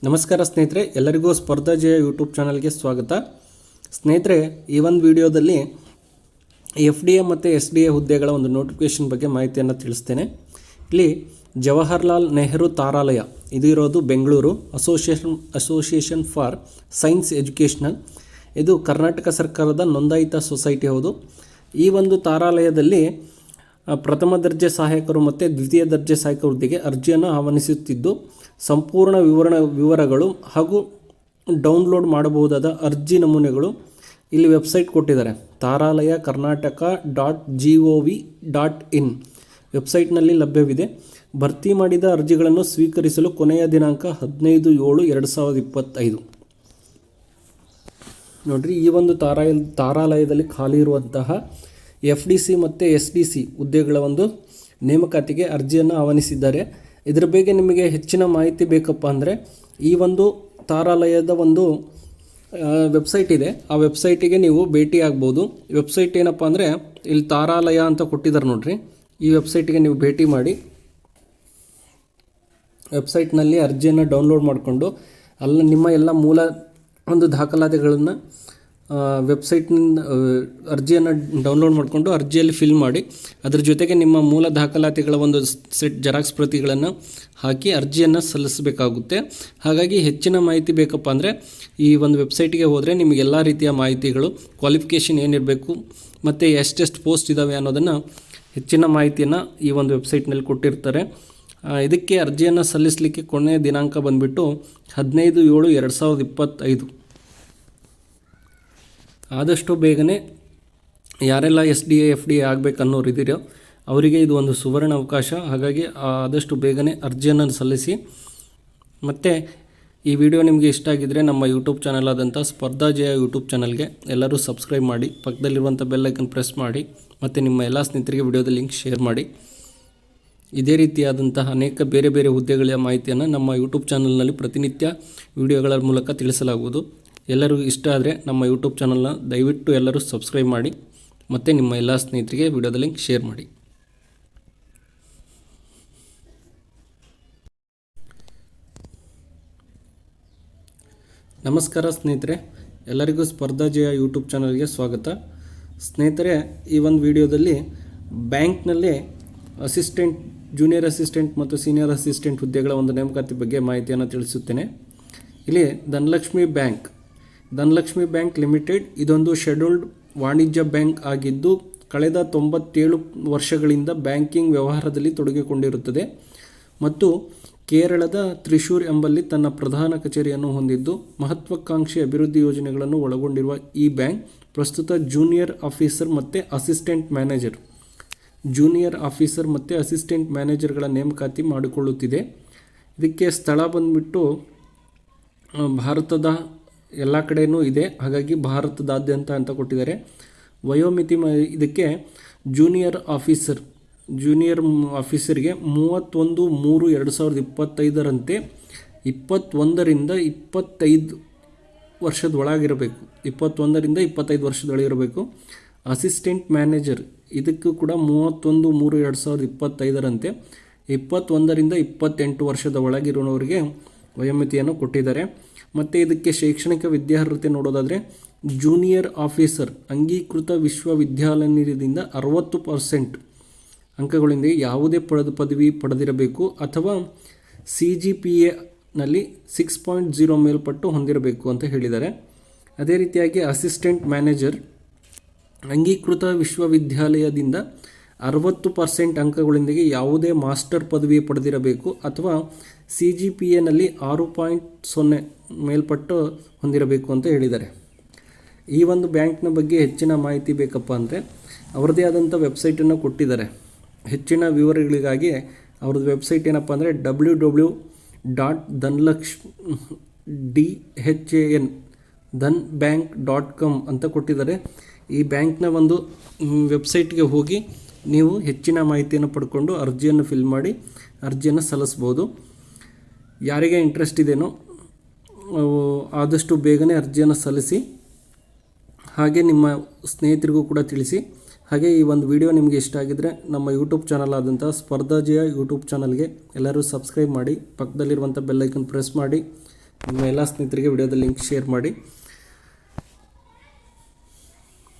ನಮಸ್ಕಾರ ಸ್ನೇಹಿತರೆ, ಎಲ್ಲರಿಗೂ ಸ್ಪರ್ಧಾ ಜಯ ಯೂಟ್ಯೂಬ್ ಚಾನಲ್ಗೆ ಸ್ವಾಗತ. ಸ್ನೇಹಿತರೆ, ಈ ಒಂದು ವಿಡಿಯೋದಲ್ಲಿ FDA ಮತ್ತು SDA ಹುದ್ದೆಗಳ ಒಂದು ನೋಟಿಫಿಕೇಷನ್ ಬಗ್ಗೆ ಮಾಹಿತಿಯನ್ನು ತಿಳಿಸ್ತೇನೆ. ಇಲ್ಲಿ ಜವಾಹರ್ಲಾಲ್ ನೆಹರು ತಾರಾಲಯ ಇದು ಇರೋದು Bengaluru, association for science educational. ಇದು ಕರ್ನಾಟಕ ಸರ್ಕಾರದ ನೋಂದಾಯಿತ ಸೊಸೈಟಿ ಹೌದು. ಈ ಒಂದು ತಾರಾಲಯದಲ್ಲಿ ಪ್ರಥಮ ದರ್ಜೆ ಸಹಾಯಕರು ಮತ್ತು ದ್ವಿತೀಯ ದರ್ಜೆ ಸಹಾಯಕ ಹುದ್ದೆಗೆ ಅರ್ಜಿಯನ್ನು ಆಹ್ವಾನಿಸುತ್ತಿದ್ದು, ಸಂಪೂರ್ಣ ವಿವರಗಳು ಹಾಗೂ ಡೌನ್ಲೋಡ್ ಮಾಡಬಹುದಾದ ಅರ್ಜಿ ನಮೂನೆಗಳು ಇಲ್ಲಿ ವೆಬ್ಸೈಟ್ ಕೊಟ್ಟಿದ್ದಾರೆ. ತಾರಾಲಯ ಕರ್ನಾಟಕ .gov.in ವೆಬ್ಸೈಟ್ನಲ್ಲಿ ಲಭ್ಯವಿದೆ. ಭರ್ತಿ ಮಾಡಿದ ಅರ್ಜಿಗಳನ್ನು ಸ್ವೀಕರಿಸಲು ಕೊನೆಯ ದಿನಾಂಕ 15/7/2025. ನೋಡಿರಿ, ಈ ಒಂದು ತಾರಾಲಯದಲ್ಲಿ ಖಾಲಿ ಇರುವಂತಹ FDC ಮತ್ತು SDC ಹುದ್ದೆಗಳ ಒಂದು ನೇಮಕಾತಿಗೆ ಅರ್ಜಿಯನ್ನು ಆಹ್ವಾನಿಸಿದ್ದಾರೆ. ಇದರ ಬಗ್ಗೆ ನಿಮಗೆ ಹೆಚ್ಚಿನ ಮಾಹಿತಿ ಬೇಕಪ್ಪ ಅಂದರೆ ಈ ಒಂದು ತಾರಾಲಯದ ಒಂದು ವೆಬ್ಸೈಟ್ ಇದೆ, ಆ ವೆಬ್ಸೈಟಿಗೆ ನೀವು ಭೇಟಿ ಆಗ್ಬೋದು. ವೆಬ್ಸೈಟ್ ಏನಪ್ಪ ಅಂದರೆ ಇಲ್ಲಿ ತಾರಾಲಯ ಅಂತ ಕೊಟ್ಟಿದ್ದಾರೆ ನೋಡ್ರಿ. ಈ ವೆಬ್ಸೈಟಿಗೆ ನೀವು ಭೇಟಿ ಮಾಡಿ ವೆಬ್ಸೈಟ್ನಲ್ಲಿ ಅರ್ಜಿಯನ್ನು ಡೌನ್ಲೋಡ್ ಮಾಡಿಕೊಂಡು ಅಲ್ಲಿ ನಿಮ್ಮ ಎಲ್ಲ ಮೂಲ ಒಂದು ದಾಖಲಾತಿಗಳನ್ನು ವೆಬ್ಸೈಟ್ನಿಂದ ಅರ್ಜಿಯನ್ನು ಡೌನ್ಲೋಡ್ ಮಾಡಿಕೊಂಡು ಅರ್ಜಿಯಲ್ಲಿ ಫಿಲ್ ಮಾಡಿ, ಅದರ ಜೊತೆಗೆ ನಿಮ್ಮ ಮೂಲ ದಾಖಲಾತಿಗಳ ಒಂದು ಸೆಟ್ ಜೆರಾಕ್ಸ್ ಪ್ರತಿಗಳನ್ನು ಹಾಕಿ ಅರ್ಜಿಯನ್ನು ಸಲ್ಲಿಸಬೇಕಾಗುತ್ತೆ. ಹಾಗಾಗಿ ಹೆಚ್ಚಿನ ಮಾಹಿತಿ ಬೇಕಪ್ಪ ಅಂದರೆ ಈ ಒಂದು ವೆಬ್ಸೈಟಿಗೆ ಹೋದರೆ ನಿಮಗೆ ಎಲ್ಲ ರೀತಿಯ ಮಾಹಿತಿಗಳು, ಕ್ವಾಲಿಫಿಕೇಷನ್ ಏನಿರಬೇಕು ಮತ್ತು ಎಷ್ಟೆಷ್ಟು ಪೋಸ್ಟ್ ಇದ್ದಾವೆ ಅನ್ನೋದನ್ನು ಹೆಚ್ಚಿನ ಮಾಹಿತಿಯನ್ನು ಈ ಒಂದು ವೆಬ್ಸೈಟ್ನಲ್ಲಿ ಕೊಟ್ಟಿರ್ತಾರೆ. ಇದಕ್ಕೆ ಅರ್ಜಿಯನ್ನು ಸಲ್ಲಿಸಲಿಕ್ಕೆ ಕೊನೆಯ ದಿನಾಂಕ ಬಂದುಬಿಟ್ಟು 15/7/2025. ಆದಷ್ಟು ಬೇಗನೆ ಯಾರೆಲ್ಲ SDA FDA ಆಗಬೇಕನ್ನೋರು ಇದ್ದೀರೋ ಅವರಿಗೆ ಇದು ಒಂದು ಸುವರ್ಣ ಅವಕಾಶ. ಹಾಗಾಗಿ ಆದಷ್ಟು ಬೇಗನೆ ಅರ್ಜಿಯನ್ನು ಸಲ್ಲಿಸಿ. ಮತ್ತು ಈ ವಿಡಿಯೋ ನಿಮಗೆ ಇಷ್ಟ ಆಗಿದ್ದರೆ ನಮ್ಮ ಯೂಟ್ಯೂಬ್ ಚಾನಲ್ ಆದಂಥ ಸ್ಪರ್ಧಾ ಜಯ ಯೂಟ್ಯೂಬ್ ಚಾನಲ್ಗೆ ಎಲ್ಲರೂ ಸಬ್ಸ್ಕ್ರೈಬ್ ಮಾಡಿ, ಪಕ್ಕದಲ್ಲಿರುವಂಥ ಬೆಲ್ ಐಕನ್ ಪ್ರೆಸ್ ಮಾಡಿ ಮತ್ತು ನಿಮ್ಮ ಎಲ್ಲ ಸ್ನೇಹಿತರಿಗೆ ವಿಡಿಯೋದ ಲಿಂಕ್ ಶೇರ್ ಮಾಡಿ. ಇದೇ ರೀತಿಯಾದಂತಹ ಅನೇಕ ಬೇರೆ ಬೇರೆ ಹುದ್ದೆಗಳ ಮಾಹಿತಿಯನ್ನು ನಮ್ಮ ಯೂಟ್ಯೂಬ್ ಚಾನಲ್ನಲ್ಲಿ ಪ್ರತಿನಿತ್ಯ ವಿಡಿಯೋಗಳ ಮೂಲಕ ತಿಳಿಸಲಾಗುವುದು. ಎಲ್ಲರಿಗೂ ಇಷ್ಟ ಆದರೆ ನಮ್ಮ ಯೂಟ್ಯೂಬ್ ಚಾನಲ್ನ ದಯವಿಟ್ಟು ಎಲ್ಲರೂ ಸಬ್ಸ್ಕ್ರೈಬ್ ಮಾಡಿ ಮತ್ತು ನಿಮ್ಮ ಎಲ್ಲ ಸ್ನೇಹಿತರಿಗೆ ವಿಡಿಯೋದ ಲಿಂಕ್ ಶೇರ್ ಮಾಡಿ. ನಮಸ್ಕಾರ ಸ್ನೇಹಿತರೆ, ಎಲ್ಲರಿಗೂ ಸ್ಪರ್ಧಾ ಜಯ ಯೂಟ್ಯೂಬ್ ಚಾನಲ್ಗೆ ಸ್ವಾಗತ. ಸ್ನೇಹಿತರೆ, ಈ ಒಂದು ವಿಡಿಯೋದಲ್ಲಿ ಬ್ಯಾಂಕ್ನಲ್ಲಿ ಅಸಿಸ್ಟೆಂಟ್, ಜೂನಿಯರ್ ಅಸಿಸ್ಟೆಂಟ್ ಮತ್ತು ಸೀನಿಯರ್ ಅಸಿಸ್ಟೆಂಟ್ ಹುದ್ದೆಗಳ ಒಂದು ನೇಮಕಾತಿ ಬಗ್ಗೆ ಮಾಹಿತಿಯನ್ನು ತಿಳಿಸುತ್ತೇನೆ. ಇಲ್ಲಿ ಧನಲಕ್ಷ್ಮಿ ಬ್ಯಾಂಕ್ ಲಿಮಿಟೆಡ್ ಇದೊಂದು ಶೆಡ್ಯೂಲ್ಡ್ ವಾಣಿಜ್ಯ ಬ್ಯಾಂಕ್ ಆಗಿದ್ದು, ಕಳೆದ 97 ವರ್ಷಗಳಿಂದ ಬ್ಯಾಂಕಿಂಗ್ ವ್ಯವಹಾರದಲ್ಲಿ ತೊಡಗಿಕೊಂಡಿರುತ್ತದೆ ಮತ್ತು ಕೇರಳದ ತ್ರಿಶೂರ್ ಎಂಬಲ್ಲಿ ತನ್ನ ಪ್ರಧಾನ ಕಚೇರಿಯನ್ನು ಹೊಂದಿದ್ದು, ಮಹತ್ವಾಕಾಂಕ್ಷಿ ಅಭಿವೃದ್ಧಿ ಯೋಜನೆಗಳನ್ನು ಒಳಗೊಂಡಿರುವ ಈ ಬ್ಯಾಂಕ್ ಪ್ರಸ್ತುತ ಜೂನಿಯರ್ ಆಫೀಸರ್ ಮತ್ತು ಅಸಿಸ್ಟೆಂಟ್ ಮ್ಯಾನೇಜರ್ಗಳ ನೇಮಕಾತಿ ಮಾಡಿಕೊಳ್ಳುತ್ತಿದೆ. ಇದಕ್ಕೆ ಸ್ಥಳ ಬಂದುಬಿಟ್ಟು ಭಾರತದ ಎಲ್ಲ ಕಡೆಯೂ ಇದೆ, ಹಾಗಾಗಿ ಭಾರತದಾದ್ಯಂತ ಅಂತ ಕೊಟ್ಟಿದ್ದಾರೆ. ವಯೋಮಿತಿ ಇದಕ್ಕೆ ಜೂನಿಯರ್ ಆಫೀಸರ್ಗೆ 31/3/2025ರಂತೆ 21ರಿಂದ 25 ವರ್ಷದೊಳಗಿರಬೇಕು. 21ರಿಂದ 25 ವರ್ಷದೊಳಗಿರಬೇಕು. ಅಸಿಸ್ಟೆಂಟ್ ಮ್ಯಾನೇಜರ್ ಇದಕ್ಕೂ ಕೂಡ 31/3/2025ರಂತೆ 21ರಿಂದ 28 ವರ್ಷದ ಒಳಗಿರುವವರಿಗೆ ವಯೋಮಿತಿಯನ್ನು ಕೊಟ್ಟಿದ್ದಾರೆ. ಮತ್ತು ಇದಕ್ಕೆ ಶೈಕ್ಷಣಿಕ ವಿದ್ಯಾರ್ಹತೆ ನೋಡೋದಾದರೆ ಜೂನಿಯರ್ ಆಫೀಸರ್ ಅಂಗೀಕೃತ ವಿಶ್ವವಿದ್ಯಾಲಯದಿಂದ 60% ಅಂಕಗಳೊಂದಿಗೆ ಯಾವುದೇ ಪದವಿ ಪಡೆದಿರಬೇಕು ಅಥವಾ CGPAನಲ್ಲಿ 6.0 ಮೇಲ್ಪಟ್ಟು ಹೊಂದಿರಬೇಕು ಅಂತ ಹೇಳಿದ್ದಾರೆ. ಅದೇ ರೀತಿಯಾಗಿ ಅಸಿಸ್ಟೆಂಟ್ ಮ್ಯಾನೇಜರ್ ಅಂಗೀಕೃತ ವಿಶ್ವವಿದ್ಯಾಲಯದಿಂದ 60% ಅಂಕಗಳೊಂದಿಗೆ ಯಾವುದೇ ಮಾಸ್ಟರ್ ಪದವಿ ಪಡೆದಿರಬೇಕು ಅಥವಾ CGPAನಲ್ಲಿ 6.0 ಮೇಲ್ಪಟ್ಟು ಹೊಂದಿರಬೇಕು ಅಂತ ಹೇಳಿದ್ದಾರೆ. ಈ ಒಂದು ಬ್ಯಾಂಕ್ನ ಬಗ್ಗೆ ಹೆಚ್ಚಿನ ಮಾಹಿತಿ ಬೇಕಪ್ಪ ಅಂದರೆ ಅವರದೇ ಆದಂಥ ವೆಬ್ಸೈಟನ್ನು ಕೊಟ್ಟಿದ್ದಾರೆ. ಹೆಚ್ಚಿನ ವಿವರಗಳಿಗಾಗಿ ಅವ್ರದ್ದು ವೆಬ್ಸೈಟ್ ಏನಪ್ಪ ಅಂದರೆ www.dhanbank.com ಅಂತ ಕೊಟ್ಟಿದ್ದಾರೆ. ಈ ಬ್ಯಾಂಕ್ನ ಒಂದು ವೆಬ್ಸೈಟ್ಗೆ ಹೋಗಿ ನೀವು ಹೆಚ್ಚಿನ ಮಾಹಿತಿಯನ್ನು ಪಡ್ಕೊಂಡು ಅರ್ಜಿಯನ್ನು ಫಿಲ್ ಮಾಡಿ ಅರ್ಜಿಯನ್ನು ಸಲ್ಲಿಸ್ಬೋದು. ಯಾರಿಗೆ ಇಂಟ್ರೆಸ್ಟ್ ಇದೆಯೋ ಆದಷ್ಟು ಬೇಗನೆ ಅರ್ಜಿಯನ್ನು ಸಲ್ಲಿಸಿ, ಹಾಗೆ ನಿಮ್ಮ ಸ್ನೇಹಿತರಿಗೂ ಕೂಡ ತಿಳಿಸಿ. ಹಾಗೆ ಈ ಒಂದು ವಿಡಿಯೋ ನಿಮಗೆ ಇಷ್ಟ ಆಗಿದ್ದರೆ ನಮ್ಮ ಯೂಟ್ಯೂಬ್ ಚಾನಲ್ ಆದಂಥ ಸ್ಪರ್ಧಾ ಜಯ ಯೂಟ್ಯೂಬ್ ಚಾನಲ್ಗೆ ಎಲ್ಲರೂ ಸಬ್ಸ್ಕ್ರೈಬ್ ಮಾಡಿ, ಪಕ್ಕದಲ್ಲಿರುವಂಥ ಬೆಲ್ ಐಕನ್ ಪ್ರೆಸ್ ಮಾಡಿ ನಿಮ್ಮ ಎಲ್ಲ ಸ್ನೇಹಿತರಿಗೆ ವಿಡಿಯೋದ ಲಿಂಕ್ ಶೇರ್ ಮಾಡಿ.